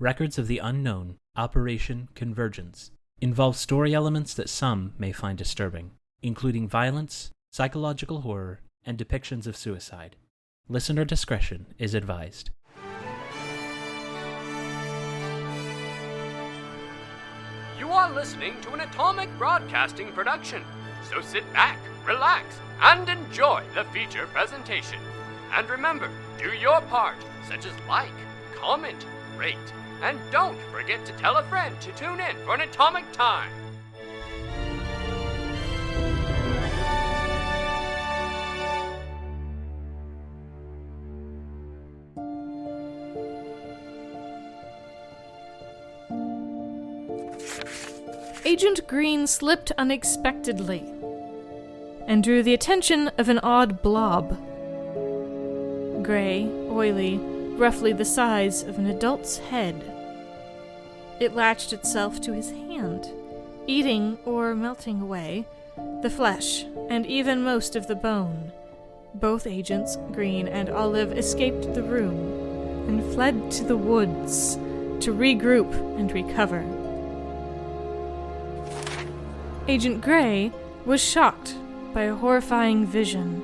Records of the Unknown, Operation Convergence, involve story elements that some may find disturbing, including violence, psychological horror, and depictions of suicide. Listener discretion is advised. You are listening to an Atomic Broadcasting production, so sit back, relax, and enjoy the feature presentation. And remember, do your part, such as like, comment, rate, and don't forget to tell a friend to tune in for an Atomic Time. Agent Green slipped unexpectedly and drew the attention of an odd blob. Gray, oily, roughly the size of an adult's head. It latched itself to his hand, eating or melting away the flesh and even most of the bone. Both agents, Green and Olive, escaped the room and fled to the woods to regroup and recover. Agent Gray was shocked by a horrifying vision,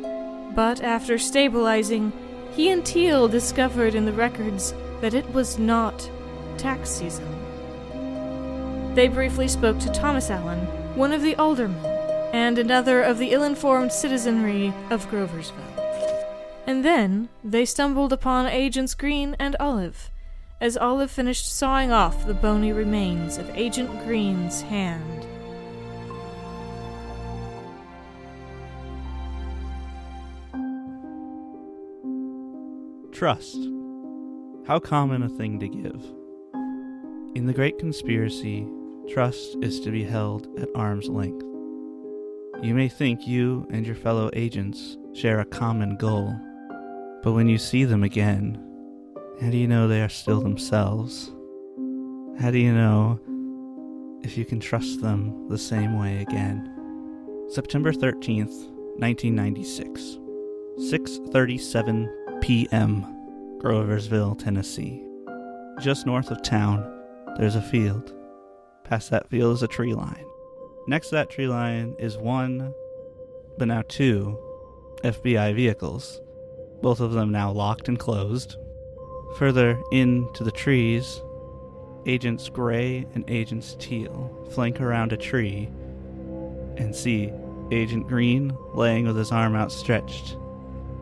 but after stabilizing, he and Teal discovered in the records that it was not tax season. They briefly spoke to Thomas Allen, one of the aldermen, and another of the ill-informed citizenry of Groversville. And then they stumbled upon Agents Green and Olive, as Olive finished sawing off the bony remains of Agent Green's hand. Trust. How common a thing to give. In the Great Conspiracy, trust is to be held at arm's length. You may think you and your fellow agents share a common goal, but when you see them again, how do you know they are still themselves? How do you know if you can trust them the same way again? September 13th, 1996, 6:37 p.m., Groversville, Tennessee. Just north of town, there's a field. Past that field is a tree line. Next to that tree line is one, but now two, FBI vehicles, both of them now locked and closed. Further into the trees, Agents Gray and Agents Teal flank around a tree and see Agent Green laying with his arm outstretched,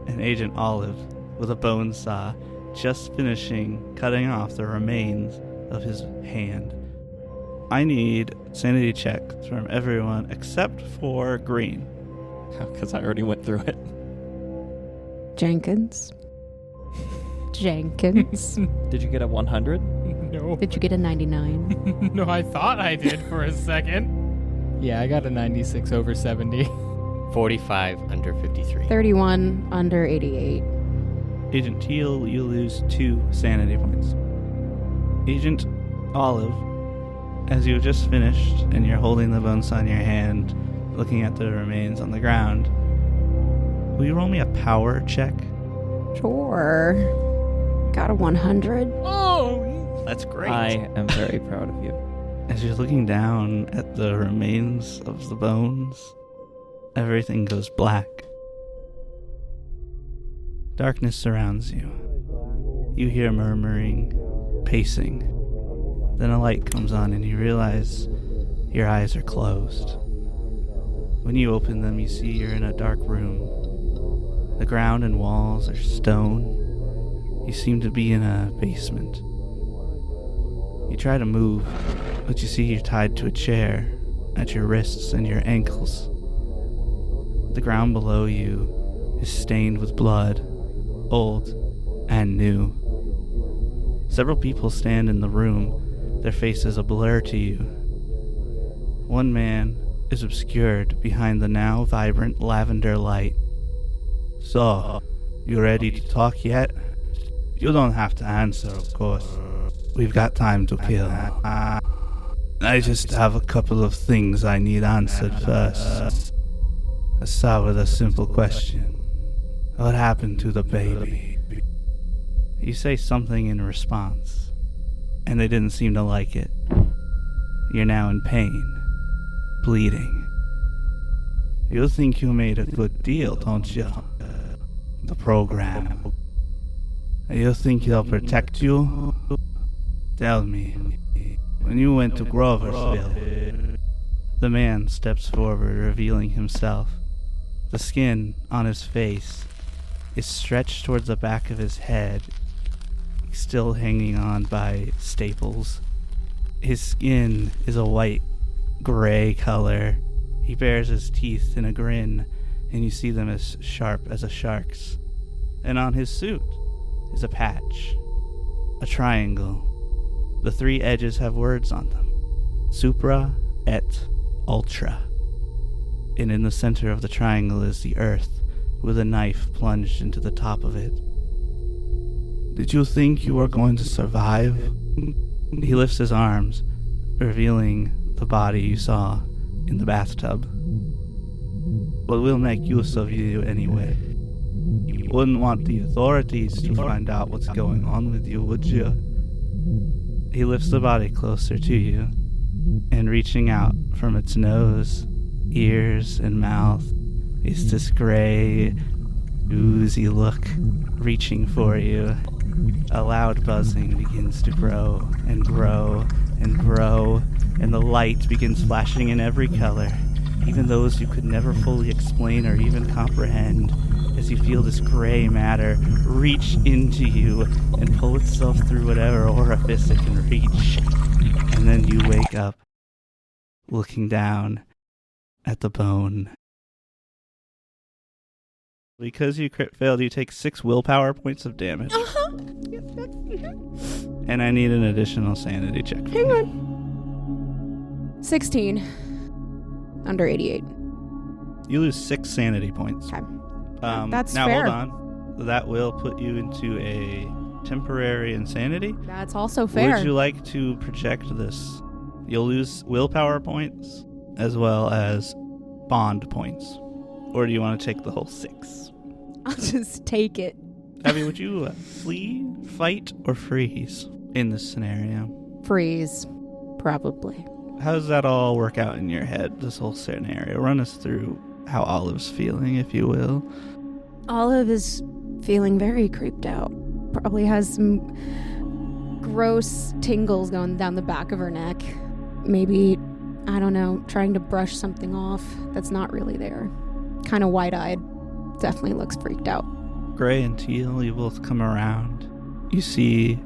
and Agent Olive with a bone saw just finishing cutting off the remains of his hand. I need sanity checks from everyone except for Green. Because I already went through it. Jenkins. Jenkins. Did you get a 100? No. Did you get a 99? No, I thought I did for a second. Yeah, I got a 96 over 70. 45 under 53. 31 under 88. Agent Teal, you lose 2 sanity points. Agent Olive, as you've just finished and you're holding the bone saw in your hand, looking at the remains on the ground, will you roll me a power check? Sure. Got a 100. Oh! That's great. I am very proud of you. As you're looking down at the remains of the bones, everything goes black. Darkness surrounds you. You hear murmuring, pacing. Then a light comes on and you realize your eyes are closed. When you open them, you see you're in a dark room. The ground and walls are stone. You seem to be in a basement. You try to move, but you see you're tied to a chair at your wrists and your ankles. The ground below you is stained with blood, old and new. Several people stand in the room, their faces a blur to you. One man is obscured behind the now vibrant lavender light. So, you ready to talk yet? You don't have to answer, of course. We've got time to kill. I just have a couple of things I need answered first. Let's start with a simple question. What happened to the baby? You say something in response. and they didn't seem to like it. You're now in pain, bleeding. You think you made a good deal, don't you? The program. You think they'll protect you? Tell me, when you went to Groversville... The man steps forward, revealing himself. The skin on his face is stretched towards the back of his head, still hanging on by staples. His skin is a white, gray color. He bares his teeth in a grin, and you see them as sharp as a shark's. And on his suit is a patch, a triangle. The 3 edges have words on them: Supra et Ultra. And in the center of the triangle is the earth, with a knife plunged into the top of it. Did you think you were going to survive? He lifts his arms, revealing the body you saw in the bathtub. But we'll make use of you anyway. You wouldn't want the authorities to find out what's going on with you, would you? He lifts the body closer to you, and reaching out from its nose, ears, and mouth is this gray, oozy look reaching for you. A loud buzzing begins to grow and grow and grow, and the light begins flashing in every color, even those you could never fully explain or even comprehend, as you feel this gray matter reach into you and pull itself through whatever orifice it can reach. And then you wake up, looking down at the bone. Because you crit failed, you take 6 willpower points of damage. And I need an additional sanity check. Hang on. 16. Under 88. You lose 6 sanity points. Okay. That's now fair. Hold on. That will put you into a temporary insanity. That's also fair. Would you like to project this? You'll lose willpower points as well as bond points. Or do you want to take the whole 6? I'll just take it. Abby, would you flee, fight, or freeze in this scenario? Freeze. Probably. How does that all work out in your head, this whole scenario? Run us through how Olive's feeling, if you will. Olive is feeling very creeped out. Probably has some gross tingles going down the back of her neck. Maybe, I don't know, trying to brush something off that's not really there. Kind of wide-eyed. Definitely looks freaked out. Gray and Teal, you both come around. You see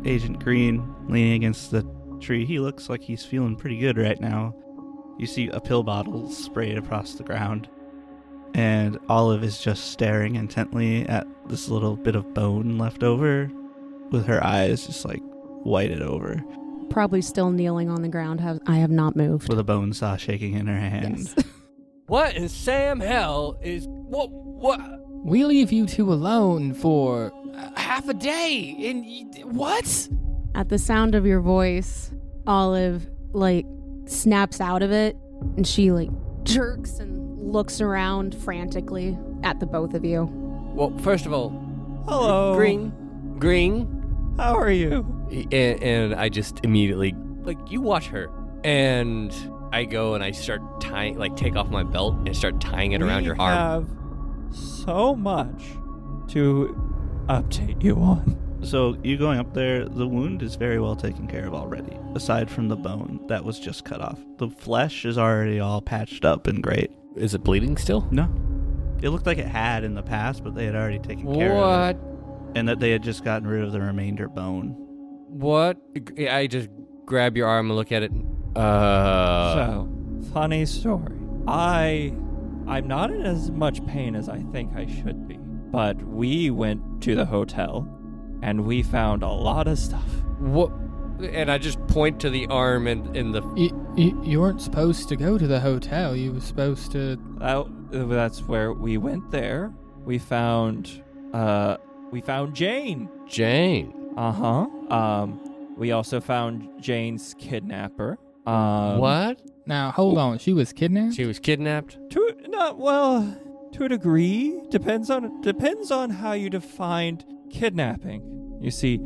Agent Green leaning against the tree. He looks like he's feeling pretty good right now. You see a pill bottle sprayed across the ground. And Olive is just staring intently at this little bit of bone left over, with her eyes just like whited over. Probably still kneeling on the ground. I have not moved. With a bone saw shaking in her hand. Yes. What in Sam hell is... What? We leave you two alone for half a day. And what? At the sound of your voice, Olive, snaps out of it, and she, jerks and looks around frantically at the both of you. Well, first of all... Hello. Green. How are you? And I just immediately... you watch her. And I go and I start tying... take off my belt and start tying it around your arm. We have so much to update you on. So you going up there, the wound is very well taken care of already, aside from the bone that was just cut off. The flesh is already all patched up and great. Is it bleeding still? No. It looked like it had in the past, but they had already taken care of it. And that they had just gotten rid of the remainder bone. What? I just grab your arm and look at it. So, funny story. I'm not in as much pain as I think I should be. But we went to the hotel, and we found a lot of stuff. What? And I just point to the arm and the... You weren't supposed to go to the hotel. You were supposed to... That's where we went there. We found Jane. Jane? Uh-huh. We also found Jane's kidnapper. What? Now, hold on. She was kidnapped? She was kidnapped? To a degree. Depends on how you define kidnapping. You see,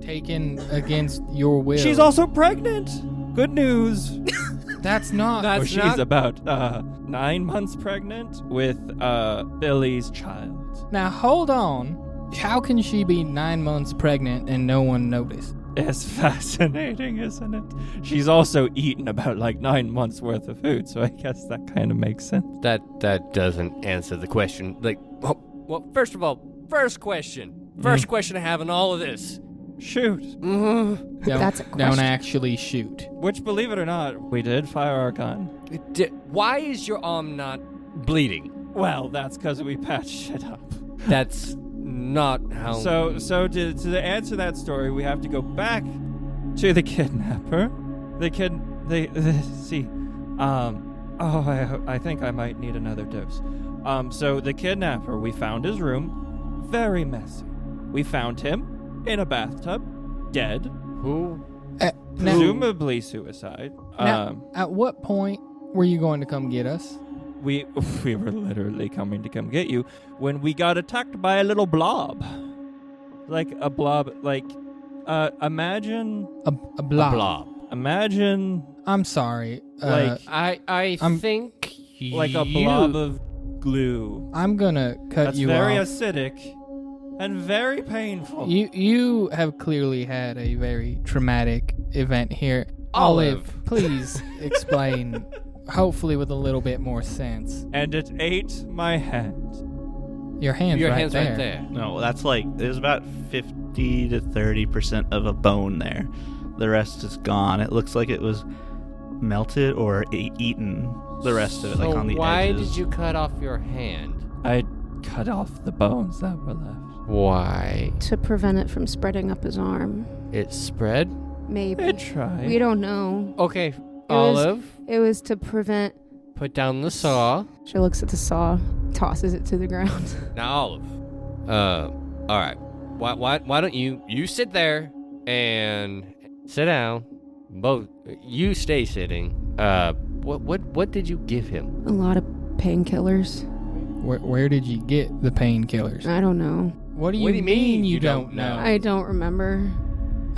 Taken against your will. She's also pregnant. Good news. That's not. Well, she's about 9 months pregnant with Billy's child. Now hold on. How can she be 9 months pregnant and no one noticed? It's fascinating, isn't it? She's also eaten about 9 months worth of food, so I guess that kind of makes sense. That doesn't answer the question. Well, first of all, first question I have in all of this. Shoot. That's a question. Don't actually shoot. Which, believe it or not, we did fire our gun. Why is your arm not bleeding? Well, that's because we patched it up. That's not how... So to answer that story, we have to go back to the kidnapper. I think I might need another dose. So the kidnapper, we found his room, very messy. We found him in a bathtub, dead. Who? Presumably suicide. Now, at what point were you going to come get us? We were literally coming to come get you when we got attacked by a little blob. Like a blob, imagine... A blob. Imagine... I'm sorry. I think like a blob of glue. I'm gonna cut That's you very off. acidic and very painful. You have clearly had a very traumatic event here. Olive. Please explain, hopefully with a little bit more sense. And it ate my hand. Your hand's right there. Right there. No, that's there's about 50 to 30% of a bone there. The rest is gone. It looks like it was melted or eaten. The rest of it, on the why edges. did you cut off your hand? I cut off the bones that were left. Why? To prevent it from spreading up his arm. It spread? Maybe. I tried. We don't know. Okay, Olive. It was to prevent... Put down the saw. She looks at the saw, tosses it to the ground. Now, Olive. All right. Why don't you sit there and sit down. Both you stay sitting. What did you give him? A lot of painkillers. Where did you get the painkillers? I don't know. What do you mean you don't know? I don't remember.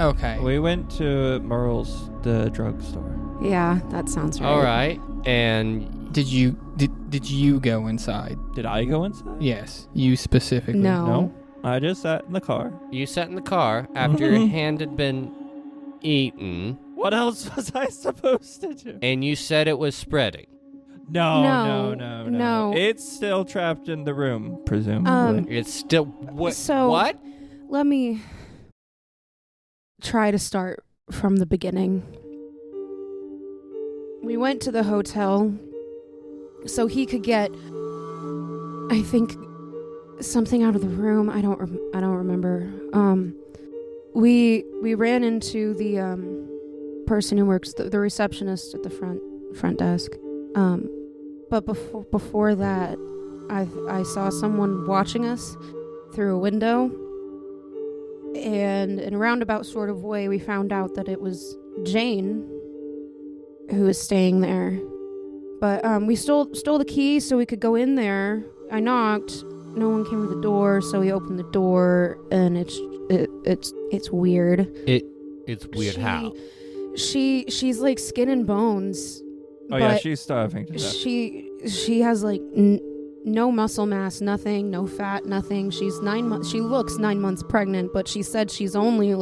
Okay. We went to Merle's, the drugstore. Yeah, that sounds right. All right. And did you go inside? Did I go inside? Yes, you specifically. No. I just sat in the car. You sat in the car after your hand had been eaten. What else was I supposed to do? And you said it was spreading. No. It's still trapped in the room, presumably. It's still... What? Let me try to start from the beginning. We went to the hotel so he could get, I think, something out of the room. I don't remember. We ran into the person who works, the receptionist at the front desk. But before that, I saw someone watching us through a window, and in a roundabout sort of way, we found out that it was Jane who was staying there. But we stole the key so we could go in there. I knocked. No one came to the door, so we opened the door, and it's weird. It's weird how? She's like skin and bones. Oh yeah, she's starving to death. She has no muscle mass, nothing, no fat, nothing. She's 9 months. She looks 9 months pregnant, but she said she's only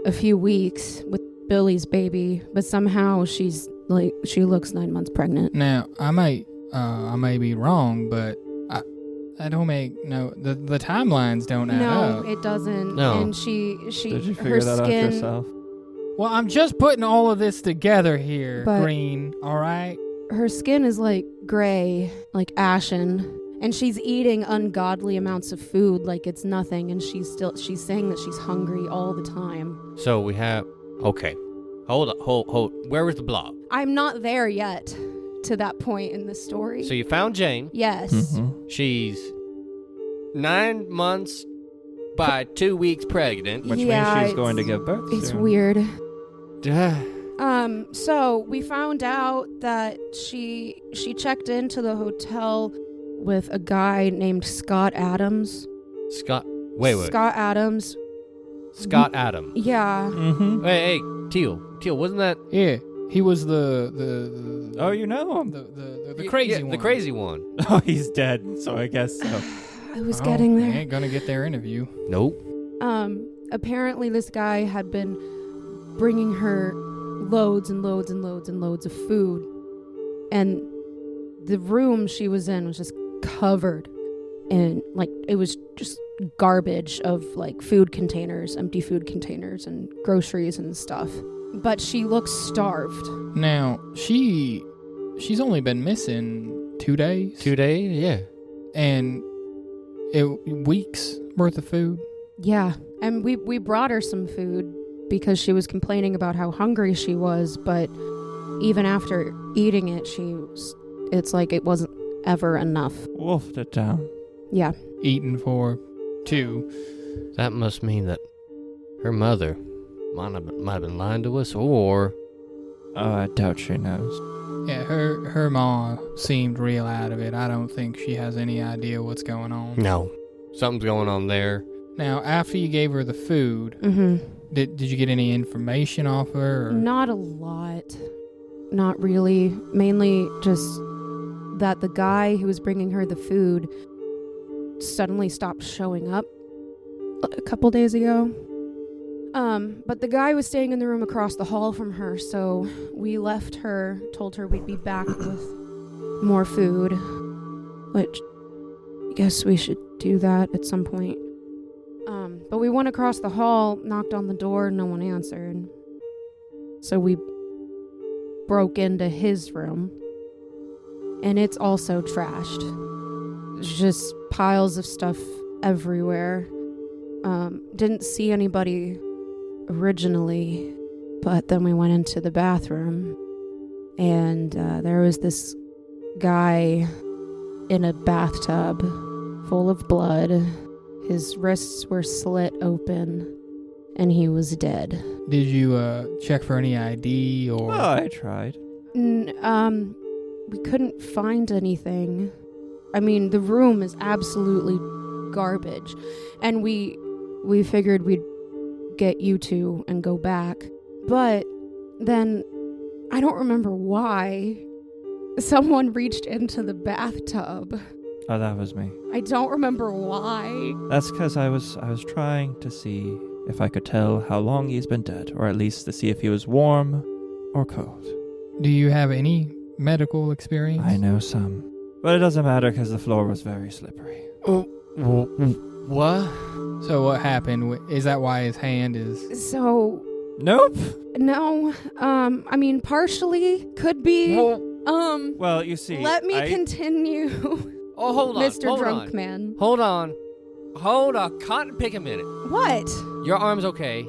a few weeks with Billy's baby. But somehow she looks 9 months pregnant. Now I may be wrong, but I don't the timelines don't add up. No, it doesn't. No. And she Did you her figure that out skin, yourself? Well, I'm just putting all of this together here, But- Green. All right. her skin is gray, ashen, and she's eating ungodly amounts of food like it's nothing, and she's saying that she's hungry all the time. So we have... Okay. Hold up. Where was the blob? I'm not there yet to that point in the story. So you found Jane. Yes. Mm-hmm. She's 9 months by 2 weeks pregnant. Which Yeah, means she's going to give birth It's soon. weird. Duh. So we found out that she checked into the hotel with a guy named Scott Adams. Scott... Wait. Scott Adams Scott Adams. Yeah. Mm-hmm. Hey, Teal, wasn't that Yeah, he was the Oh, you know him. the crazy one. The crazy one. Oh, he's dead, so I guess so. I was getting I there. ain't gonna get their interview. Nope. Apparently this guy had been bringing her loads and loads and loads and loads of food. And the room she was in was just covered in, like, it was just garbage of, like, food containers, empty food containers and groceries and stuff. But she looks starved. Now, she's only been missing 2 days. 2 days, yeah. And weeks worth of food. Yeah. And we brought her some food because she was complaining about how hungry she was, but even after eating it, it's like it wasn't ever enough. Wolfed it down. Yeah. Eaten for 2. That must mean that her mother might have been lying to us, or... Oh, I doubt she knows. Yeah, her ma seemed real out of it. I don't think she has any idea what's going on. No. Something's going on there. Now, after you gave her the food, did you get any information off her? Or? Not a lot. Not really. Mainly just that the guy who was bringing her the food suddenly stopped showing up a couple days ago. But the guy was staying in the room across the hall from her, so we left her, told her we'd be back with more food, which I guess we should do that at some point. But we went across the hall, knocked on the door, no one answered. So we broke into his room, and it's also trashed. There's just piles of stuff everywhere. Didn't see anybody originally, but then we went into the bathroom, and there was this guy in a bathtub full of blood. His wrists were slit open, and he was dead. Did you check for any ID or? Oh, I tried. We couldn't find anything. I mean, the room is absolutely garbage, and we figured we'd get you two and go back. But then, I don't remember why, someone reached into the bathtub. Oh, that was me. I don't remember why. That's because I was trying to see if I could tell how long he's been dead, or at least to see if he was warm or cold. Do you have any medical experience? I know some. But it doesn't matter because the floor was very slippery. What? So what happened? Is that why his hand is... So... Nope. No. I mean, partially. Could be. Well, you see... Let me continue. Oh, hold on. Mr. Drunk Man. Hold on. Cotton pick a minute. What? Your arm's okay.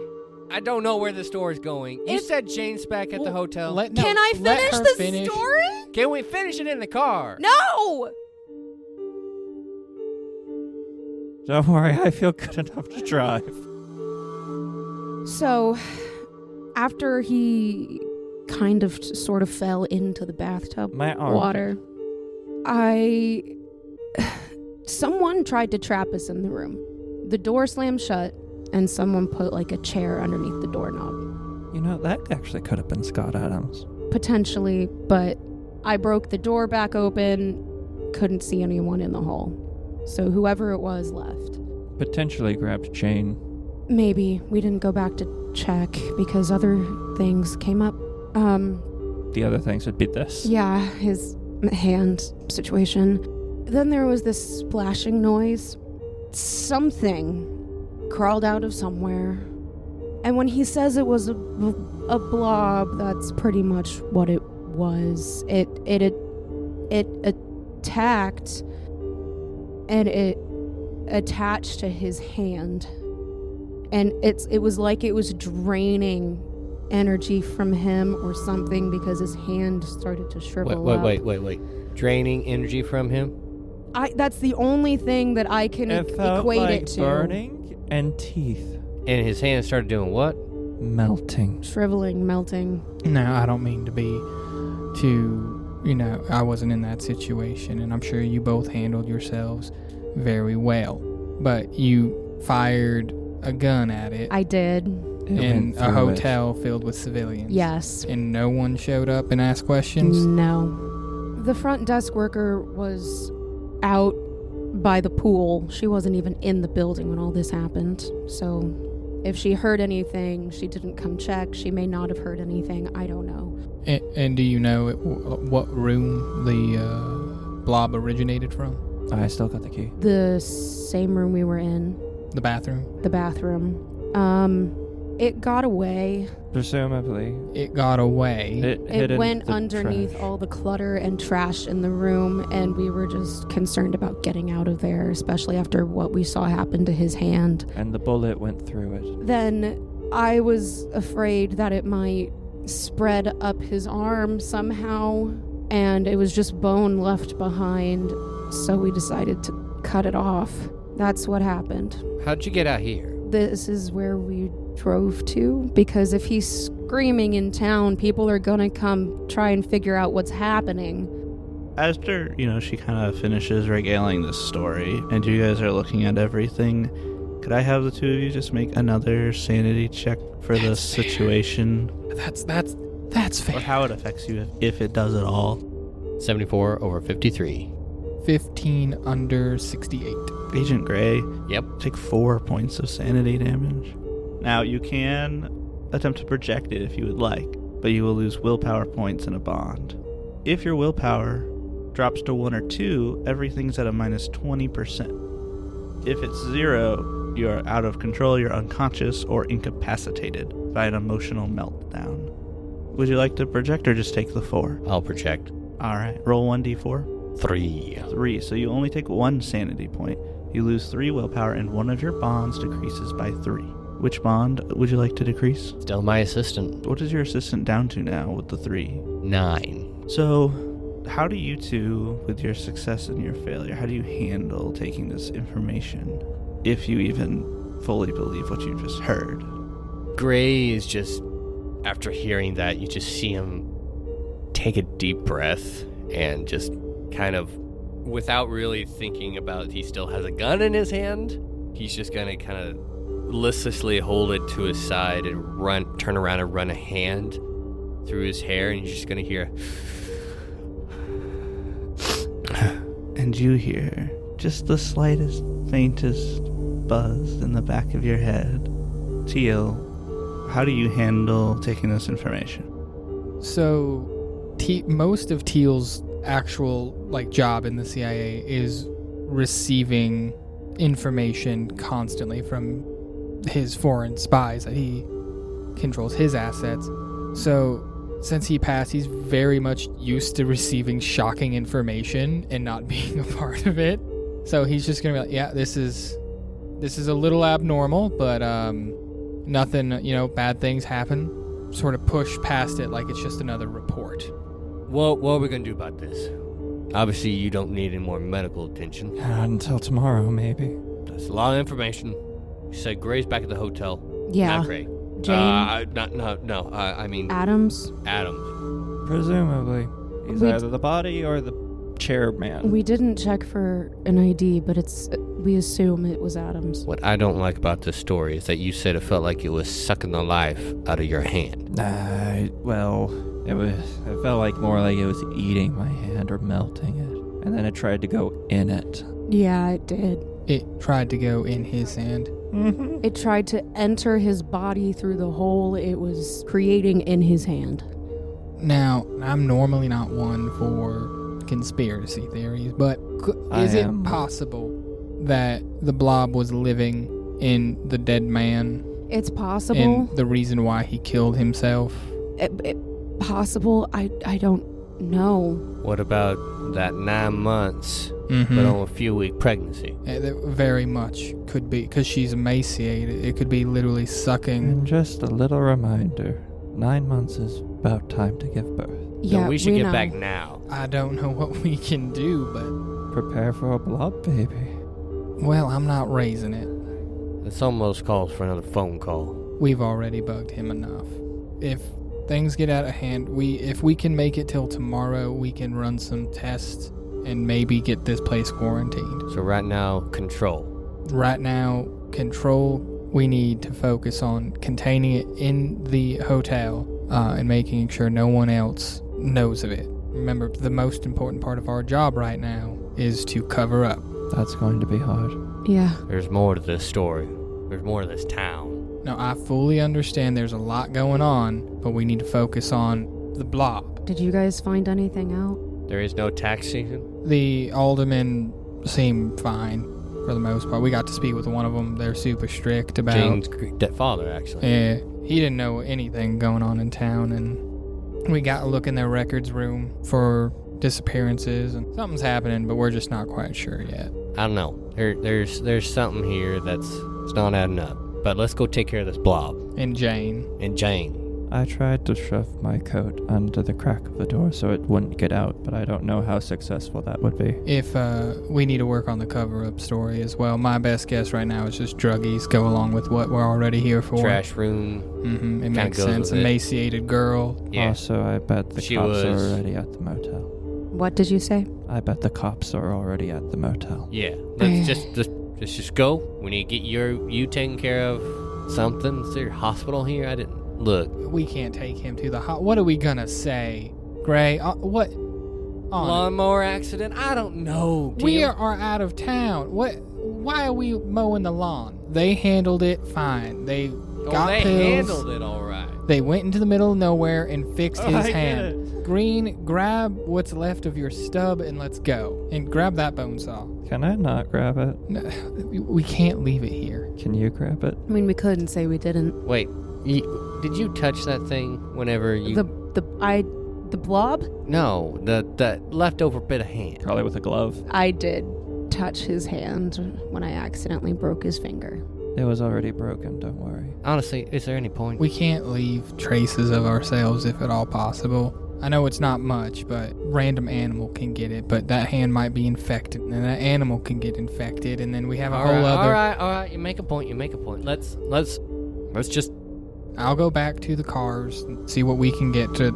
I don't know where the store is going. You said Jane's back at the hotel. Can I finish the story? Can we finish it in the car? No! Don't worry, I feel good enough to drive. So, after he kind of sort of fell into the bathtub water, someone tried to trap us in the room. The door slammed shut, and someone put like a chair underneath the doorknob. You know, that actually could have been Scott Adams. Potentially, but I broke the door back open, couldn't see anyone in the hall. So whoever it was left. Potentially grabbed Jane. Maybe. We didn't go back to check because other things came up. The other things would be this. Yeah, his hand situation. Then there was this splashing noise. Something crawled out of somewhere. And when he says it was a blob, that's pretty much what it was. It attacked, and it attached to his hand. And it was like it was draining energy from him or something because his hand started to shrivel up. Wait. Draining energy from him? That's the only thing that I can equate it to. Burning and teeth. And his hand started doing what? Melting. Shriveling, melting. Now, I don't mean to be I wasn't in that situation, and I'm sure you both handled yourselves very well. But you fired a gun at it. I did. In a hotel filled with civilians. Yes. And no one showed up and asked questions? No. The front desk worker was out by the pool. She wasn't even in the building when all this happened. So if she heard anything, she didn't come check. She may not have heard anything. I don't know. And do you know what room the blob originated from? I still got the key. The same room we were in. The bathroom? The bathroom. It got away. Presumably. It got away. It went underneath all the clutter and trash in the room, and we were just concerned about getting out of there, especially after what we saw happen to his hand. And the bullet went through it. Then I was afraid that it might spread up his arm somehow, and it was just bone left behind, so we decided to cut it off. That's what happened. How'd you get out here? This is where we drove to, because if he's screaming in town, people are gonna come try and figure out what's happening. After, she kind of finishes regaling this story, and you guys are looking at everything, could I have the two of you just make another sanity check for the situation? That's fair. Or how it affects you, if it does at all. 74 over 53. 15 under 68. Agent Gray. Yep. Take 4 points of sanity damage. Now, you can attempt to project it if you would like, but you will lose willpower points and a bond. If your willpower drops to 1 or 2, everything's at a minus 20%. If it's 0, you're out of control, you're unconscious, or incapacitated by an emotional meltdown. Would you like to project or just take the 4? I'll project. Alright, roll 1d4. 3. So you only take 1 sanity point. You lose 3 willpower, and one of your bonds decreases by 3. Which bond would you like to decrease? Still my assistant. What is your assistant down to now with the 3? 9. So, how do you two, with your success and your failure, how do you handle taking this information? If you even fully believe what you just heard. Gray is just, after hearing that, you just see him take a deep breath and just kind of, without really thinking about it, he still has a gun in his hand. He's just going to kind of listlessly hold it to his side and turn around and run a hand through his hair, and you're just going to hear... And you hear just the slightest, faintest buzz in the back of your head. Teal, how do you handle taking this information? So, most of Teal's actual job in the CIA is receiving information constantly from his foreign spies that he controls his assets. So since he passed, he's very much used to receiving shocking information and not being a part of it. So he's just gonna be like, yeah, this is a little abnormal, but nothing, bad things happen. Sort of push past it like it's just another report. What are we gonna do about this? Obviously, you don't need any more medical attention. Until tomorrow, maybe. That's a lot of information. You said Gray's back at the hotel. Yeah. Not Gray. Jane? No. I mean... Adams? Adams. Presumably. He's either the body or the chairman. We didn't check for an ID, but we assume it was Adams. What I don't like about this story is that you said it felt like it was sucking the life out of your hand. It felt like more like it was eating my hand or melting it. And then it tried to go in it. Yeah, it did. It tried to go in his hand. Mm-hmm. It tried to enter his body through the hole it was creating in his hand. Now, I'm normally not one for conspiracy theories, but is it possible that the blob was living in the dead man? It's possible. And the reason why he killed himself? Possible. I don't know. What about that 9 months, but on a few-week pregnancy? That very much could be, because she's emaciated. It could be literally sucking. And just a little reminder, 9 months is about time to give birth. Yeah, so we should we get know. back now. I don't know what we can do, but... Prepare for a blob baby. Well, I'm not raising it. This almost calls for another phone call. We've already bugged him enough. If things get out of hand, if we can make it till tomorrow, we can run some tests and maybe get this place quarantined. So right now, control. Right now, control we need to focus on containing it in the hotel and making sure no one else knows of it. Remember, the most important part of our job right now is to cover up. That's going to be hard. Yeah. There's more to this story. There's more to this town. Now, I fully understand there's a lot going on, but we need to focus on the blob. Did you guys find anything out? There is no tax season? The aldermen seem fine for the most part. We got to speak with one of them. They're super strict about... Jane's father, actually. Yeah, he didn't know anything going on in town, and we got to look in their records room for disappearances, and something's happening, but we're just not quite sure yet. I don't know. There's something here that's not adding up. But let's go take care of this blob. And Jane. I tried to shove my coat under the crack of the door so it wouldn't get out, but I don't know how successful that would be. If we need to work on the cover-up story as well, my best guess right now is just druggies go along with what we're already here for. Trash room. Mm-hmm. It makes goes sense. with it. Emaciated girl. Yeah. Also, I bet the She cops was- are already at the motel. What did you say? I bet the cops are already at the motel. Yeah. Let's just go. We need to get you taken care of. Something. Is there a hospital here? I didn't look. We can't take him to the what are we gonna say? Gray, what? Lawnmower accident? I don't know. We Tim. are out of town. Why are we mowing the lawn? They handled it fine. They got they pills. handled it all right. They went into the middle of nowhere and fixed his I get hand. Green, grab what's left of your stub and let's go. And grab that bone saw. Can I not grab it? No, we can't leave it here. Can you grab it? I mean, we couldn't say we didn't. Wait, did you touch that thing whenever you... The blob? No, the leftover bit of hand. Probably with a glove. I did touch his hand when I accidentally broke his finger. It was already broken, don't worry. Honestly, is there any point? We can't leave traces of ourselves if at all possible. I know it's not much, but random animal can get it, but that hand might be infected, and that animal can get infected, and then we have a whole other... All right, you make a point. Let's just... I'll go back to the cars and see what we can get to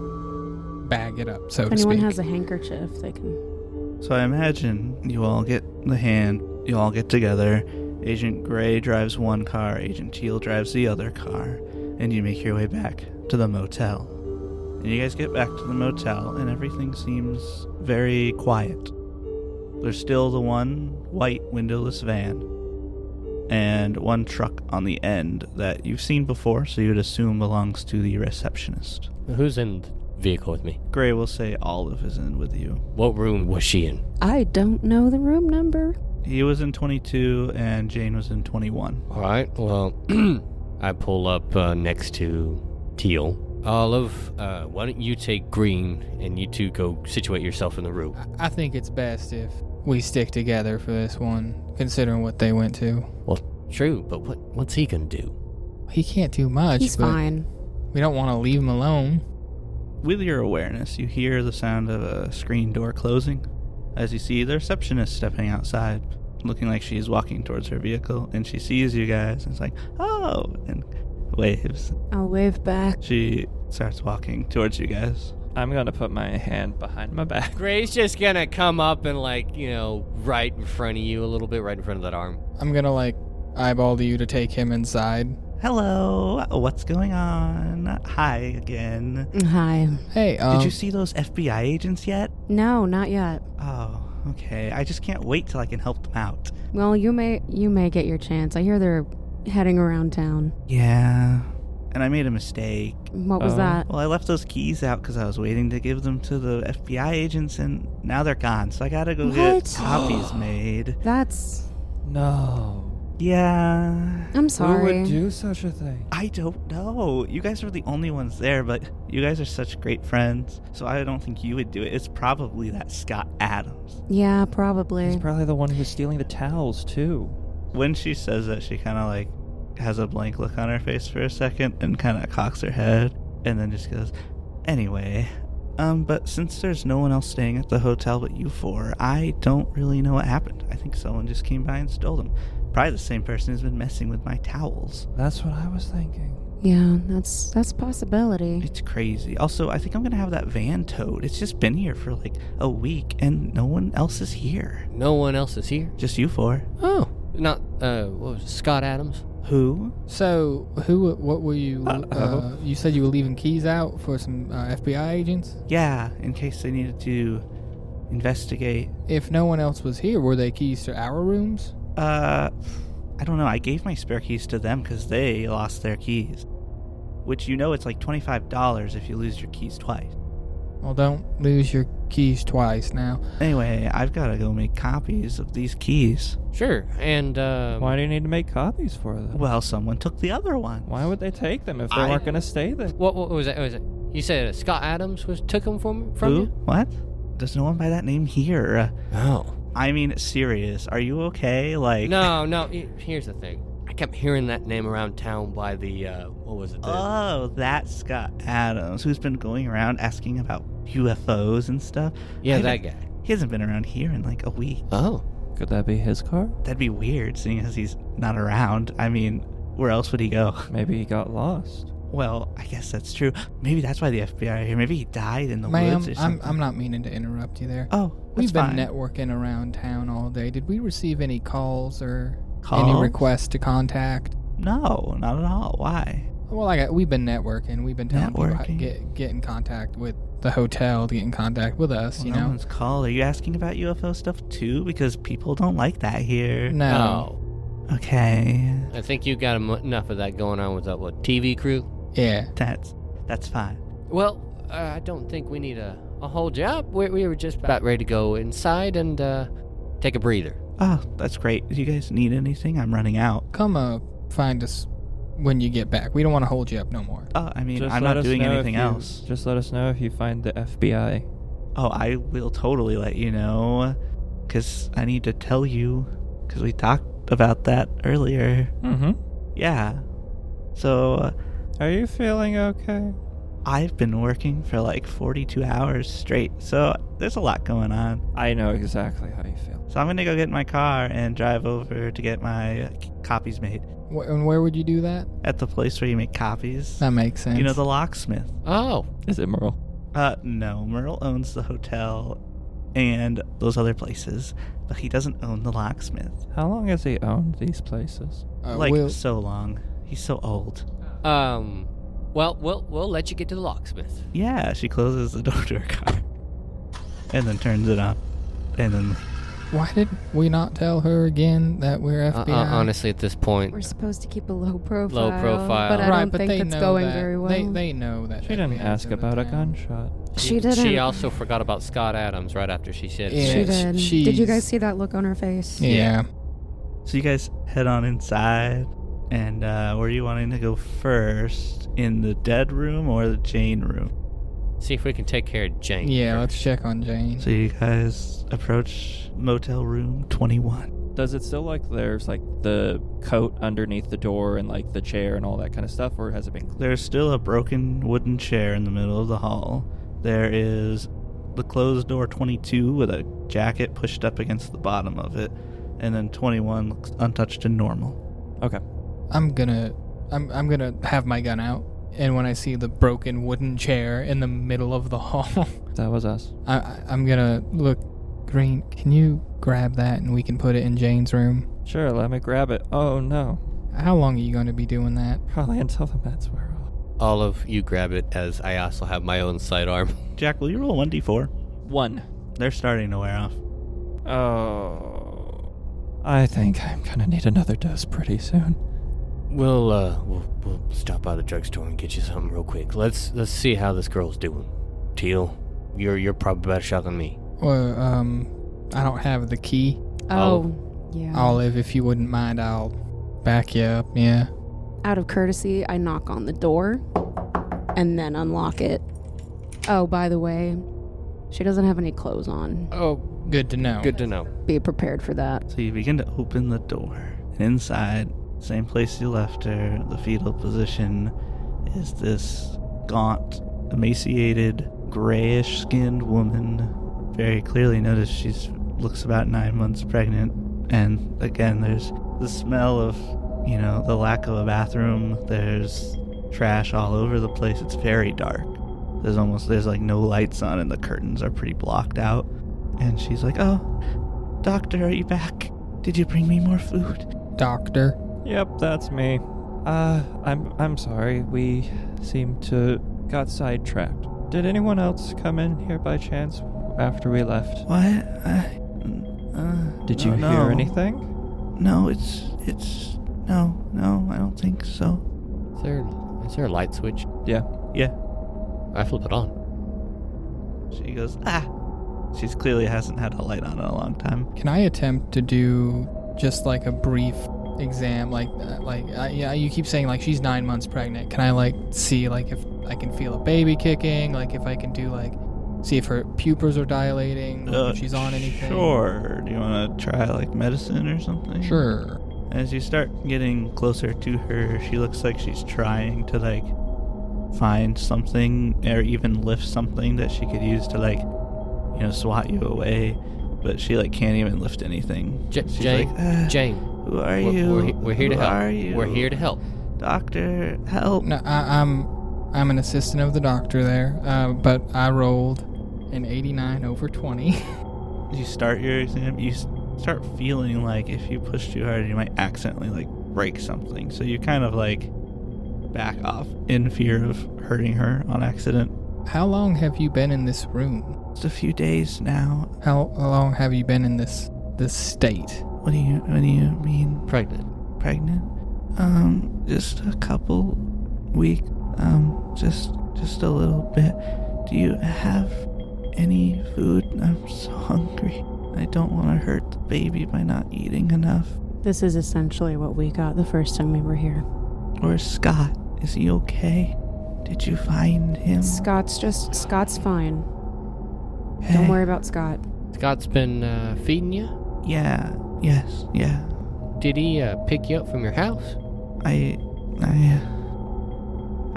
bag it up, so If to anyone speak. has a handkerchief, they can... So I imagine you all get the hand, you all get together. Agent Gray drives one car, Agent Teal drives the other car, and you make your way back to the motel. And you guys get back to the motel, and everything seems very quiet. There's still the one white windowless van, and one truck on the end that you've seen before, so you'd assume belongs to the receptionist. Who's in the vehicle with me? Gray will say Olive is in with you. What room was she in? I don't know the room number. He was in 22, and Jane was in 21. All right, well, I pull up next to Teal. Olive, why don't you take Green, and you two go situate yourself in the room. I think it's best if we stick together for this one, considering what they went to. Well, true, but what's he gonna do? He can't do much, He's but fine. we don't want to leave him alone. With your awareness, you hear the sound of a screen door closing as you see the receptionist stepping outside, looking like she's walking towards her vehicle, and she sees you guys and is like, "Oh," and waves. I'll wave back. She starts walking towards you guys. I'm gonna put my hand behind my back. Gray's just gonna come up and, right in front of you a little bit, right in front of that arm. I'm gonna, eyeball you to take him inside. Hello, what's going on? Hi again. Hi. Hey, Did you see those FBI agents yet? No, not yet. Oh, okay. I just can't wait till I can help them out. Well, you may get your chance. I hear they're heading around town. Yeah, and I made a mistake. What was that? Well, I left those keys out because I was waiting to give them to the FBI agents, and now they're gone, so I gotta go get What? copies made. That's... No. Yeah. I'm Who sorry. would do such a thing? I don't know. You guys are the only ones there, but you guys are such great friends, so I don't think you would do it. It's probably that Scott Adams. Yeah, probably. He's probably the one who was stealing the towels, too. When she says that, she kind of has a blank look on her face for a second and kind of cocks her head and then just goes, "Anyway, but since there's no one else staying at the hotel but you four, I don't really know what happened. I think someone just came by and stole them. Probably the same person who's been messing with my towels." That's what I was thinking. Yeah, that's a possibility. It's crazy. Also, I think I'm going to have that van towed. It's just been here for a week and no one else is here. No one else is here? Just you four. Oh, not, what was it, Scott Adams? Who? So, what were you, you said you were leaving keys out for some FBI agents? Yeah, in case they needed to investigate. If no one else was here, were they keys to our rooms? I don't know. I gave my spare keys to them because they lost their keys. Which, it's like $25 if you lose your keys twice. Well, don't lose your keys twice now. Anyway, I've got to go make copies of these keys. Sure, and Why do you need to make copies for them? Well, someone took the other one. Why would they take them if they weren't going to stay there? what was that? You said Scott Adams took them from Who? you? What? There's no one by that name here. Oh. I mean, serious. Are you okay? Like... No. Here's the thing. I kept hearing that name around town by the, what was it? Oh, that's Scott Adams, who's been going around asking about UFOs and stuff. Yeah, that guy. He hasn't been around here in like a week. Oh. Could that be his car? That'd be weird, seeing as he's not around. I mean, where else would he go? Maybe he got lost. Well, I guess that's true. Maybe that's why the FBI are here. Maybe he died in the woods or something. I'm not meaning to interrupt you there. Oh, We've that's been fine. networking around town all day. Did we receive any calls or Calls? any requests to contact? No, not at all. Why? Well, we've been networking. We've been telling people how to get in contact with the hotel, to get in contact with us, Well, no one's called. Are you asking about UFO stuff too? Because people don't like that here. No. Oh. Okay. I think you got enough of that going on with that TV crew. Yeah. That's fine. Well, I don't think we need a whole job. We were just about ready to go inside and take a breather. Oh, that's great. Do you guys need anything? I'm running out. Come find us when you get back. We don't want to hold you up no more. Oh, I mean, Just I'm let not us doing know anything else. Just let us know if you find the FBI. Oh, I will totally let you know. Because I need to tell you. Because we talked about that earlier. Mm-hmm. Yeah. So, Are you feeling okay? I've been working for like 42 hours straight. So, there's a lot going on. I know exactly how you feel. So I'm going to go get in my car and drive over to get my copies made. And where would you do that? At the place where you make copies. That makes sense. You know, the locksmith. Oh. Is it Merle? No. Merle owns the hotel and those other places, but he doesn't own the locksmith. How long has he owned these places? So long. He's so old. Well, we'll let you get to the locksmith. Yeah, she closes the door to her car. And then turns it on. And then... Why did we not tell her again that we're FBI? Honestly, at this point... We're supposed to keep a low profile. Low profile. But I Right, don't but think they it's know going that. very well. They know that. She didn't FBI's ask in the about a town. gunshot. She didn't. She also forgot about Scott Adams right after she said Yeah. She did. she's- Did you guys see that look on her face? Yeah. So you guys head on inside. And where are you wanting to go first? In the dead room or the Jane room? See if we can take care of Jane. Yeah, first. let's check on Jane. So you guys approach motel room 21. Does it still there's the coat underneath the door and the chair and all that kind of stuff, or has it been cleared? There's still a broken wooden chair in the middle of the hall. There is the closed door 22 with a jacket pushed up against the bottom of it. And then 21 looks untouched and normal. Okay. I'm gonna have my gun out, and when I see the broken wooden chair in the middle of the hall, That was us. I'm gonna look. Green, can you grab that and we can put it in Jane's room? Sure, let me grab it. Oh no. How long are you going to be doing that? Probably until the meds wear off. Olive, you grab it as I also have my own sidearm. Jack, will you roll 1d4? 1. They're starting to wear off. Oh. I think I'm gonna need another dose pretty soon. We'll stop by the drugstore and get you something real quick. Let's see how this girl's doing. Teal, you're probably better shot than me. Well, I don't have the key. Oh, yeah. Olive, if you wouldn't mind, I'll back you up, yeah. Out of courtesy, I knock on the door and then unlock it. Oh, by the way, she doesn't have any clothes on. Oh, good to know. Good to know. Be prepared for that. So you begin to open the door. And inside, same place you left her, the fetal position, is this gaunt, emaciated, grayish-skinned woman. Very clearly notice she looks about 9 months pregnant. And again, there's the smell of, the lack of a bathroom. There's trash all over the place. It's very dark. There's no lights on and the curtains are pretty blocked out. And she's like, "Oh, doctor, are you back? Did you bring me more food?" Doctor? Yep, that's me. I'm sorry. We seem to got sidetracked. Did anyone else come in here by chance after we left? What? Did you no. hear anything? No, no, I don't think so. Is there a light switch? Yeah. Yeah. I flip it on. She goes, She's clearly hasn't had a light on in a long time. Can I attempt to do just like a brief exam? You keep saying like she's 9 months pregnant. Can I like see like if I can feel a baby kicking? Like if I can do like see if her pupils are dilating? If she's on anything? Sure. Do you want to try like medicine or something? Sure. As you start getting closer to her, she looks like she's trying to like find something or even lift something that she could use to like, swat you away, but she like can't even lift anything. Jane, who are you? We're here to help. Who are you? We're here to help. Doctor, help. No, I'm an assistant of the doctor there, but I rolled an 89 over 20. You start your exam, you start feeling like if you push too hard, you might accidentally like break something. So you kind of like back off in fear of hurting her on accident. How long have you been in this room? It's a few days now. How long have you been in this state? What do you mean? Pregnant. Just a couple weeks. Just a little bit. Do you have any food? I'm so hungry. I don't want to hurt the baby by not eating enough. This is essentially what we got the first time we were here. Where's Scott? Is he okay? Did you find him? Scott's fine. Hey. Don't worry about Scott. Scott's been feeding you? Yeah. Did he pick you up from your house? I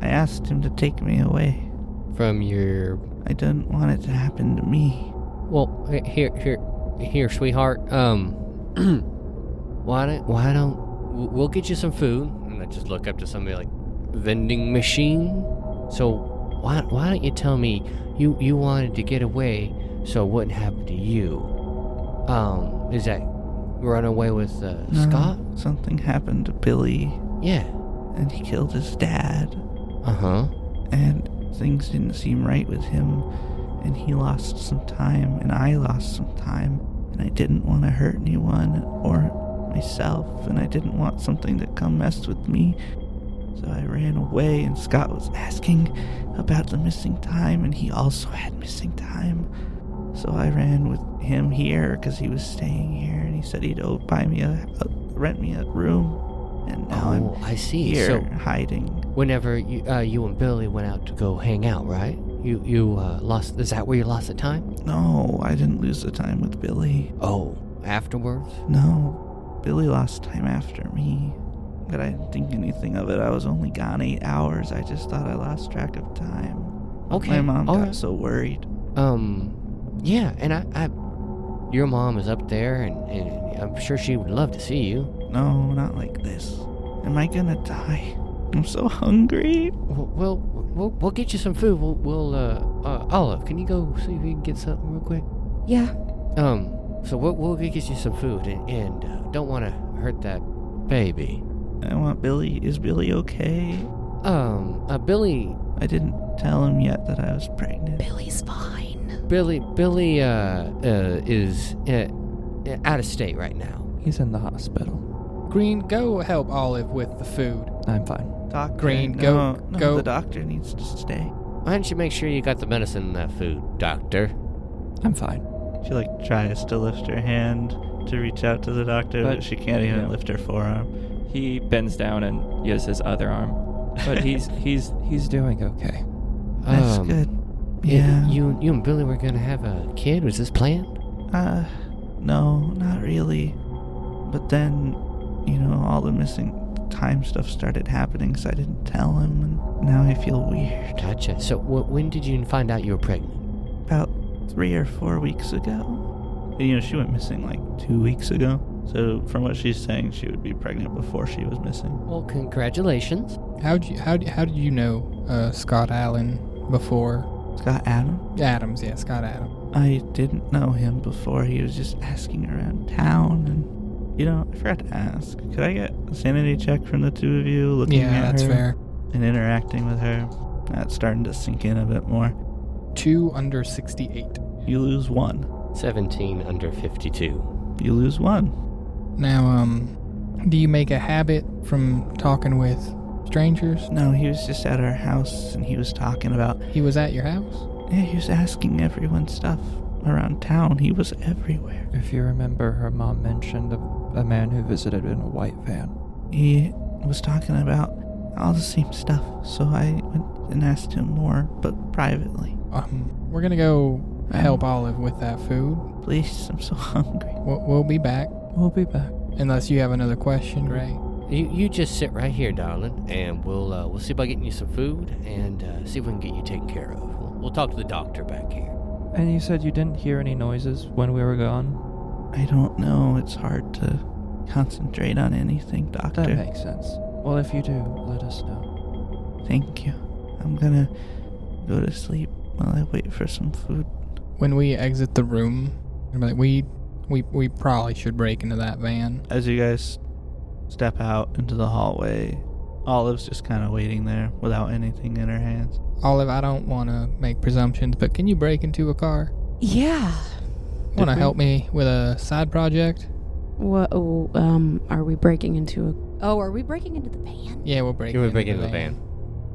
asked him to take me away. From your... I didn't want it to happen to me. Well, here, sweetheart. Why don't we'll get you some food? And I just look up to somebody like vending machine. So why don't you tell me you wanted to get away so it wouldn't happen to you? Is that run away with Scott? Something happened to Billy. Yeah. And he killed his dad. Uh-huh. And things didn't seem right with him. And he lost some time, and I lost some time. And I didn't want to hurt anyone or myself, and I didn't want something to come mess with me. So I ran away, and Scott was asking about the missing time, and he also had missing time. So I ran with him here because he was staying here, and he said he'd rent me a room. And now I see. Here So hiding. Whenever you and Billy went out to go hang out, right? You lost. Is that where you lost the time? No, I didn't lose the time with Billy. Oh, afterwards? No, Billy lost time after me. But I didn't think anything of it. I was only gone 8 hours. I just thought I lost track of time. Okay. My mom got right. so worried. Yeah, and I your mom is up there, and I'm sure she would love to see you. No, not like this. Am I gonna die? I'm so hungry. We'll get you some food. We'll Olive, can you go see if you can get something real quick? Yeah. So we'll get you some food, and don't want to hurt that baby. I want Billy. Is Billy okay? Billy. I didn't tell him yet that I was pregnant. Billy's fine. Billy is out of state right now. He's in the hospital. Green, go help Olive with the food. I'm fine. Doctor, Green, no, go. The doctor needs to stay. Why don't you make sure you got the medicine in that food, doctor? I'm fine. She tries to lift her hand to reach out to the doctor, but she can't even lift her forearm. He bends down and uses his other arm, but he's doing okay. That's good. Yeah. You and Billy were gonna have a kid? Was this planned? No, not really. But then, all the missing time stuff started happening, so I didn't tell him, and now I feel weird. Gotcha. So when did you find out you were pregnant? About 3 or 4 weeks ago. And, she went missing 2 weeks ago. So from what she's saying, she would be pregnant before she was missing. Well, congratulations. How did you know Scott Allen before? Scott Adams? Adams, yeah, Scott Adams. I didn't know him before. He was just asking around town, and You know, I forgot to ask. Could I get a sanity check from the two of you looking Yeah, at that's her fair. and interacting with her? That's starting to sink in a bit more. 2 under 68. You lose 1. 17 under 52. You lose 1. Now, do you make a habit from talking with strangers? No, he was just at our house and he was talking about... He was at your house? Yeah, he was asking everyone stuff around town. He was everywhere. If you remember, her mom mentioned a man who visited in a white van. He was talking about all the same stuff, so I went and asked him more, but privately. We're gonna go help Olive with that food. Please, I'm so hungry. We'll be back. We'll be back. Unless you have another question, Gray. You just sit right here, darling, and we'll see about getting you some food and see if we can get you taken care of. We'll talk to the doctor back here. And you said you didn't hear any noises when we were gone? I don't know. It's hard to concentrate on anything, Doctor. That makes sense. Well, if you do, let us know. Thank you. I'm gonna go to sleep while I wait for some food. When we exit the room, we probably should break into that van. As you guys step out into the hallway, Olive's just kind of waiting there without anything in her hands. Olive, I don't want to make presumptions, but can you break into a car? Yeah. Want to help me with a side project? What? Are we breaking into are we breaking into the van? Yeah, we'll break. We're breaking into the van.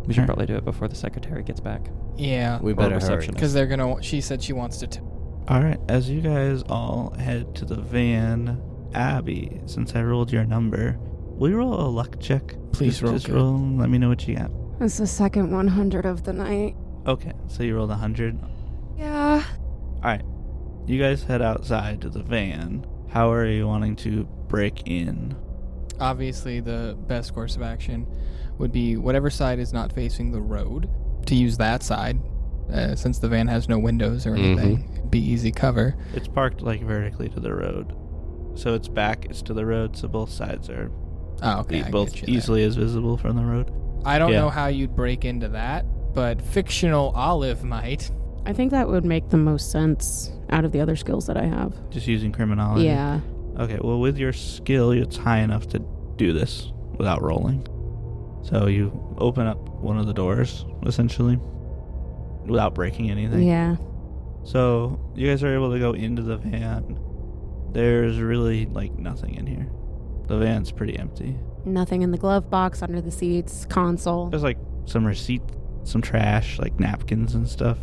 We should probably do it before the secretary gets back. Yeah, We better hurry. because they're gonna. She said she wants to. All right, as you guys all head to the van, Abby, since I rolled your number, will you roll a luck check? Please roll Just good. roll. Let me know what you got. It's the second 100 of the night. Okay, so you rolled 100. Yeah. All right, you guys head outside to the van. How are you wanting to break in? Obviously, the best course of action would be whatever side is not facing the road, to use that side, since the van has no windows or anything. It'd be easy cover. It's parked like vertically to the road, so its back is to the road, so both sides are Oh, okay. I both get you easily as visible from the road. I don't Yeah. know how you'd break into that, but fictional Olive might. I think that would make the most sense out of the other skills that I have. Just using criminology. Yeah. Okay, well, with your skill, it's high enough to do this without rolling. So you open up one of the doors, essentially, without breaking anything. Yeah. So you guys are able to go into the van. There's really, nothing in here. The van's pretty empty. Nothing in the glove box, under the seats, console. There's, some receipt, some trash, napkins and stuff,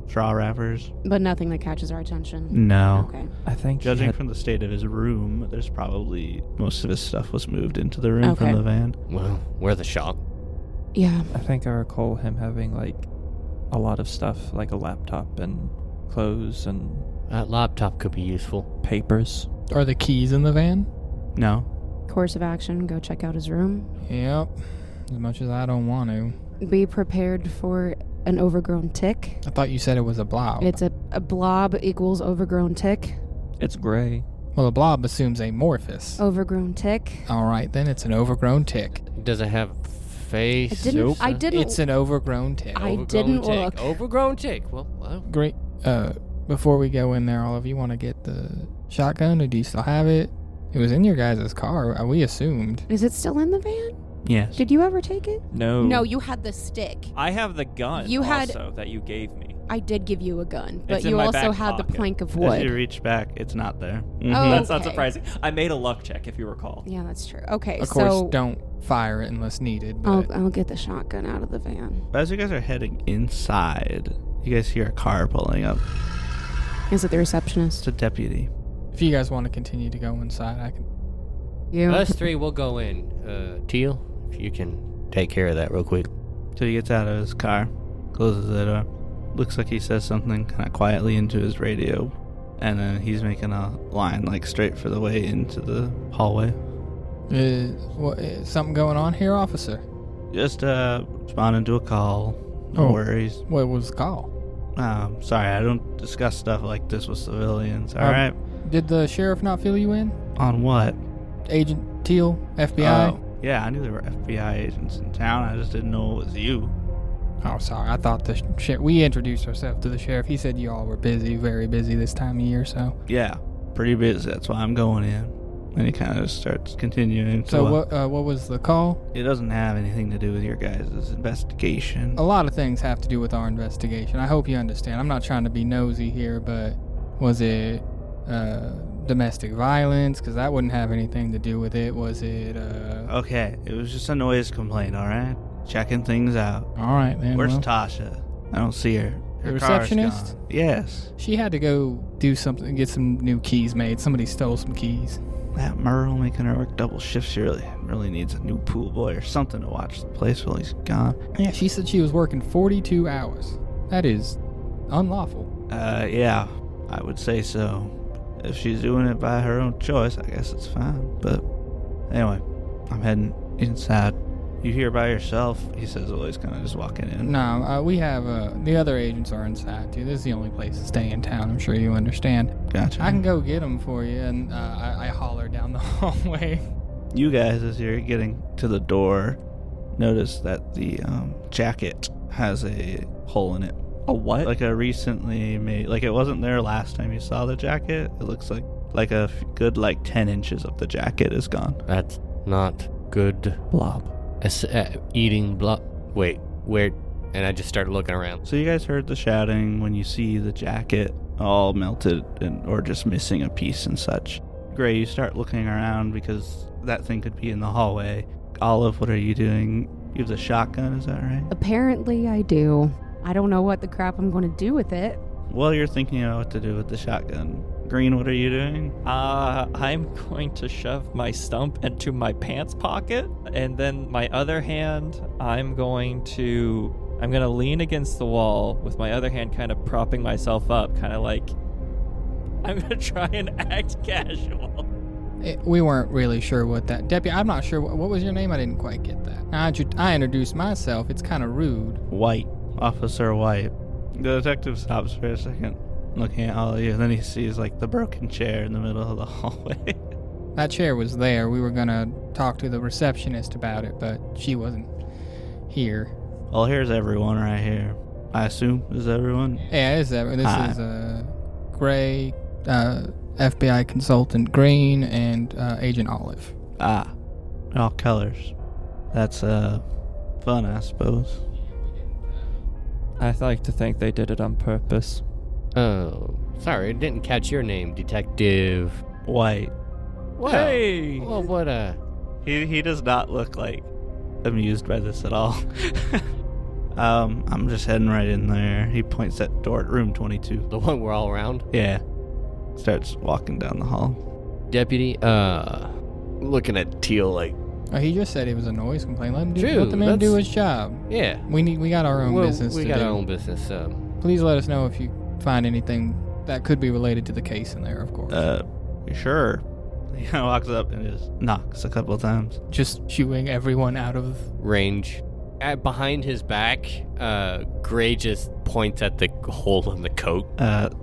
straw wrappers. But nothing that catches our attention. No. Okay. I think Judging from the state of his room, there's probably most of his stuff was moved into the room from Okay. the van. Well, we're the shop. Yeah. I think I recall him having a lot of stuff, like a laptop and clothes and That laptop could be useful. papers. Are the keys in the van? No. Course of action, go check out his room. Yep. As much as I don't want to. Be prepared for an overgrown tick. I thought you said it was a blob. It's a blob equals overgrown tick. It's gray. Well, a blob assumes amorphous. Overgrown tick. All right, then it's an overgrown tick. Does it have face? I didn't. It's an overgrown tick. I Overgrown didn't tick. look. Overgrown tick. Well. Great. Before we go in there, Olive, you want to get the shotgun, or do you still have it? It was in your guys' car. We assumed. Is it still in the van? Yes. Did you ever take it? No. No, you had the stick. I have the gun You had- also that you gave me. I did give you a gun, but It's in you my also back had the pocket. plank of As you wood. reach back, it's not there. Oh. That's not Okay. surprising. I made a luck check, if you recall. Yeah, that's true. Okay, Of course, so don't fire it unless needed. But I'll get the shotgun out of the van. As you guys are heading inside, you guys hear a car pulling up. Is it the It's receptionist? a deputy. if you guys want to continue to go inside, I can. You. Us three will go in. Teal, if you can take care of that real quick. So he gets out of his car, closes the door. Looks like he says something kind of quietly into his radio. And then he's making a line straight for the way into the hallway. Is something going on here, officer? Just responding to a call. No Oh. worries. What was the call? Sorry, I don't discuss stuff like this with civilians. All Um, right. Did the sheriff not fill you in? On what? Agent Teal, FBI? Oh, yeah, I knew there were FBI agents in town. I just didn't know it was you. Oh, sorry. I thought the sheriff. We introduced ourselves to the sheriff. He said you all were busy, very busy this time of year, so. Yeah, pretty busy. That's why I'm going in. And he kind of starts continuing. So what was the call? It doesn't have anything to do with your guys' investigation. A lot of things have to do with our investigation. I hope you understand. I'm not trying to be nosy here, but was it domestic violence? Because that wouldn't have anything to do with it. Was it... Okay, it was just a noise complaint, all right? Checking things out. All right, man. Where's well, Tasha? I don't see her. The Her car's receptionist? gone. Yes. She had to go do something, get some new keys made. Somebody stole some keys. That Merle making her work double shifts. She really needs a new pool boy or something to watch the place while he's gone. Yeah, she said she was working 42 hours. That is unlawful. Yeah, I would say so. If she's doing it by her own choice, I guess it's fine. But anyway, I'm heading inside. You here by yourself? He says while he's kind of just walking in. No, we have, the other agents are inside, too. This is the only place to stay in town. I'm sure you understand. Gotcha. I can go get them for you, and I holler down the hallway. You guys, as you're getting to the door, notice that the jacket has a hole in it. A what? Like a recently made, like it wasn't there last time you saw the jacket. It looks like a good 10 inches of the jacket is gone. That's not good. Blob. Eating blob. Wait, where? And I just started looking around. So you guys heard the shouting when you see the jacket all melted or just missing a piece and such. Gray, you start looking around because that thing could be in the hallway. Olive, what are you doing? You have the shotgun, is that right? Apparently I do. I don't know what the crap I'm going to do with it. Well, you're thinking about what to do with the shotgun. Green, what are you doing? I'm going to shove my stump into my pants pocket, and then my other hand, I'm gonna lean against the wall with my other hand kind of propping myself up, kind of like I'm gonna try and act casual. We weren't really sure what that... Deputy, I'm not sure. What was your name? I didn't quite get that. I introduced myself. It's kind of rude. White. Officer White. The detective stops for a second, looking at all of you, and then he sees the broken chair in the middle of the hallway. That chair was there. We were going to talk to the receptionist about it, but she wasn't here. Well, here's everyone right here. I assume is everyone? Yeah, this Hi. is Gray, FBI consultant Green, and Agent Olive. Ah, all colors. That's fun, I suppose. I'd like to think they did it on purpose. Oh, sorry, I didn't catch your name, Detective White. Well, Hey! Well, what He does not look amused by this at all. I'm just heading right in there. He points at door at room 22. the one we're all around? Yeah. Starts walking down the hall. Deputy, looking at Teal He just said it was a noise complaint. Let True, the man do that's- his job. yeah. We got our own business We to got do. our own business, Please let us know if you find anything that could be related to the case in there, of course. Sure. He kind of walks up and just knocks a couple of times. Just shooing everyone out of... range. Behind his back, Gray just points at the hole in the coat.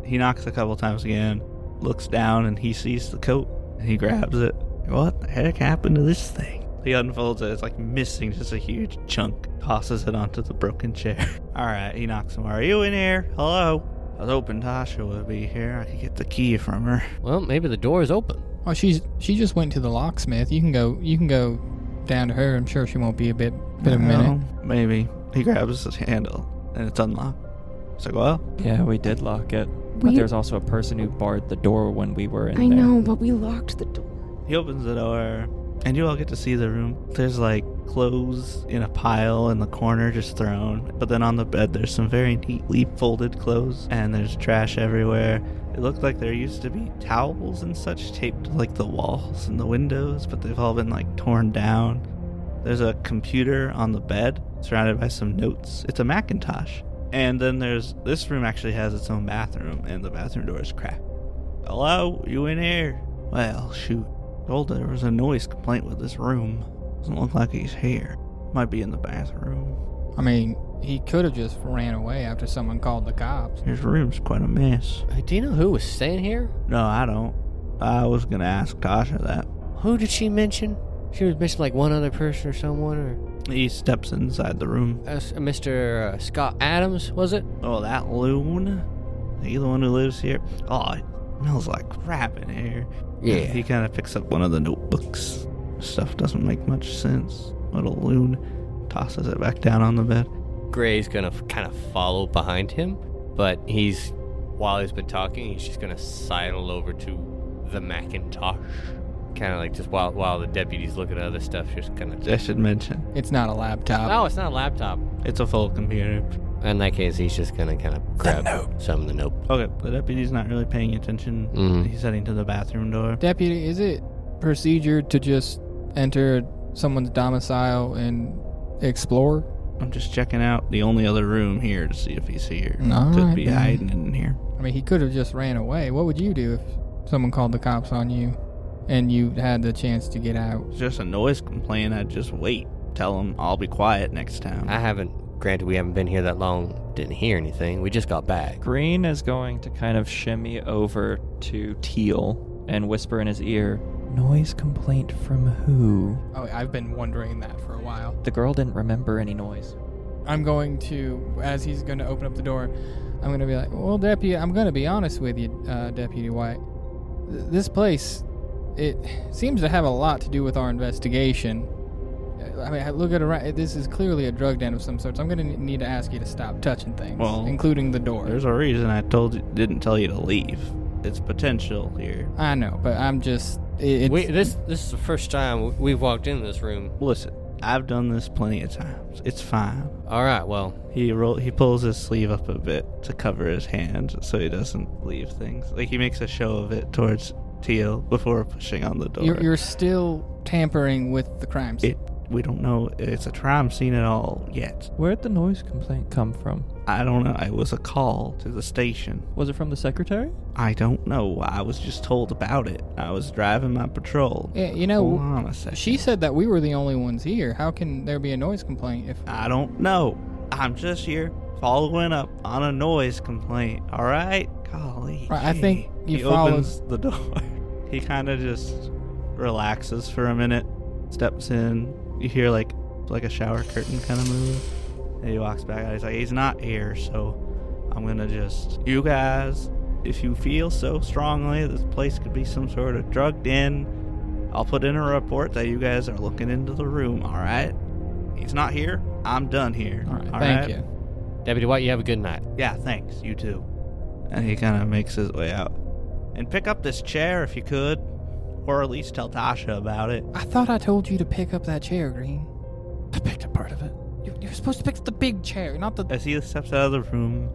He knocks a couple times again, looks down, and he sees the coat, and he grabs it. What the heck happened to this thing? He unfolds it. It's missing just a huge chunk. Tosses it onto the broken chair. All right, he knocks him. Are you in here? Hello? I was hoping Tasha would be here. I could get the key from her. Well, maybe the door is open. Oh, she just went to the locksmith. You can go down to her. I'm sure she won't be a bit of a minute. Maybe. He grabs his handle, and it's unlocked. It's well, Yeah, we did lock it. But there's also a person who barred the door when we were in there. I know, but we locked the door. he opens the door, and you all get to see the room. There's clothes in a pile in the corner just thrown, but then on the bed there's some very neatly folded clothes, and there's trash everywhere. It looked like there used to be towels and such taped to the walls and the windows, but they've all been torn down. There's a computer on the bed surrounded by some notes. It's a Macintosh. And then this room actually has its own bathroom, and the bathroom door is cracked. Hello, you in here? Well, shoot. Told there was a noise complaint with this room. Doesn't look like he's here. Might be in the bathroom. I mean, he could have just ran away after someone called the cops. His room's quite a mess. Do you know who was staying here? No, I don't. I was gonna ask Tasha that. Who did she mention? She was mentioning one other person or someone, or He steps inside the room. Mr. Scott Adams, was it? Oh, that loon? He the one who lives here? Oh, Smells like crap in here. Yeah. He kind of picks up one of the notebooks. Stuff doesn't make much sense. Little loon tosses it back down on the bed. Gray's gonna kind of follow behind him, but while he's been talking, he's just gonna sidle over to the Macintosh. Kind of like just while the deputy's looking at other stuff, just kind of... I should mention, It's not a laptop. No, it's not a laptop. it's a full computer. In that case, he's just gonna kind of grab some of the note. Okay, the deputy's not really paying attention. Mhm. He's heading to the bathroom door. Deputy, is it procedure to just enter someone's domicile and explore? I'm just checking out the only other room here to see if he's here. All Could right, be then. hiding in here. I mean, he could have just ran away. What would you do if someone called the cops on you and you had the chance to get out? It's just a noise complaint. I'd just wait. Tell him I'll be quiet next time. Granted, we haven't been here that long, didn't hear anything. We just got back. Green is going to kind of shimmy over to Teal and whisper in his ear, "Noise complaint from who?" Oh, I've been wondering that for a while. The girl didn't remember any noise. I'm going to, as he's going to open up the door, I'm going to be like, well, Deputy, I'm going to be honest with you, Deputy White. This place, it seems to have a lot to do with our investigation. I mean, look at around. This is clearly a drug den of some sort. So I'm going to need to ask you to stop touching things, Well, including the door. There's a reason I didn't tell you to leave. It's potential here. I know, but I'm just... This is the first time we've walked into this room. Listen, I've done this plenty of times. It's fine. All right, well, He pulls his sleeve up a bit to cover his hand so he doesn't leave things. Like, he makes a show of it towards Teal before pushing on the door. You're still tampering with the crime scene. We don't know it's a crime scene at all yet. Where'd the noise complaint come from? I don't know. It was a call to the station. Was it from the secretary? I don't know. I was just told about it. I was driving my patrol. Yeah, you know, Hold on a second. she said that we were the only ones here. How can there be a noise complaint if... I don't know. I'm just here following up on a noise complaint. All right? Golly. Right, I think you he followed... opens the door. He kind of just relaxes for a minute, steps in. You hear like a shower curtain kind of move. And he walks back out. He's like, he's not here, so I'm going to just... You guys, if you feel so strongly this place could be some sort of drug den, I'll put in a report that you guys are looking into the room, all right? He's not here. I'm done here. All right, thank you. Deputy White, you have a good night. Yeah, thanks. You too. And he kind of makes his way out. And pick up this chair if you could. Or at least tell Tasha about it. I thought I told you to pick up that chair, Green. I picked up part of it. You're supposed to pick up the big chair, not the... As he steps out of the room,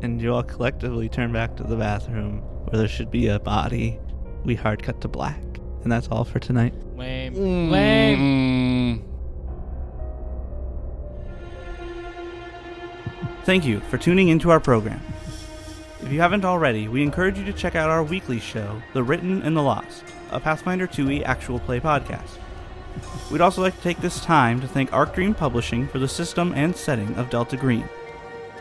and you all collectively turn back to the bathroom, where there should be a body, we hard cut to black. And that's all for tonight. Lame. Lame. Thank you for tuning into our program. If you haven't already, we encourage you to check out our weekly show, The Written and the Lost, a Pathfinder 2e actual play podcast. We'd also like to take this time to thank Arc Dream Publishing for the system and setting of Delta Green,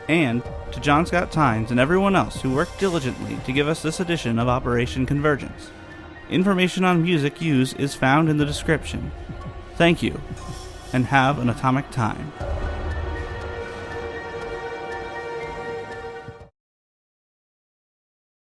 and to John Scott Tynes and everyone else who worked diligently to give us this edition of Operation Convergence. Information on music used is found in the description. Thank you, and have an atomic time.